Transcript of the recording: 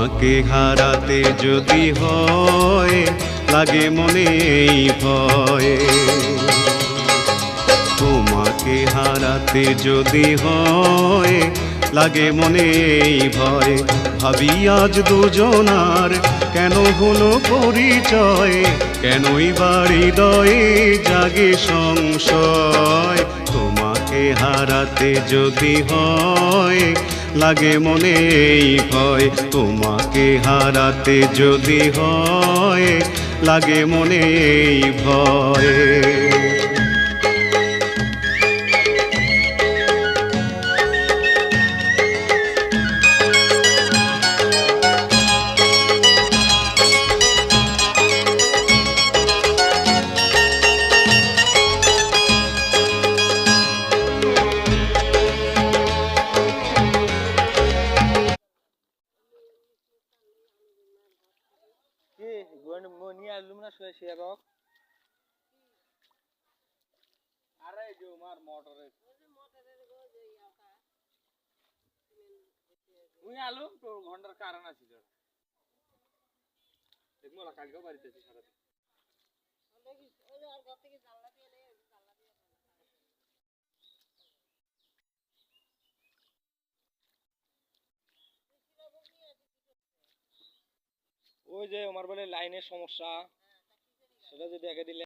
তোমাকে হারাতে যদি হয় লাগে মনে এই ভয়, তোমাকে হারাতে যদি হয় লাগে মনে এই ভয়। ভাবি আজ দুজনার কেন হলো পরিচয়, কেনই বা হৃদয়ে জাগে সংশয়। তোমাকে হারাতে যদি হয় লাগে মনে এই ভয়, তোমাকে হারাতে যদি হয় লাগে মনে এই ভয়। নিয়ে আসলুম না সে রক আরে যে আমার মোটরের মুই আলুম তো ঘন্টার কারণ আছে দেখবো কালকেও বাড়িতে আছি সারাদিন। ওই যে আমার বলে লাইনের সমস্যা, সেটা যদি একে দিলে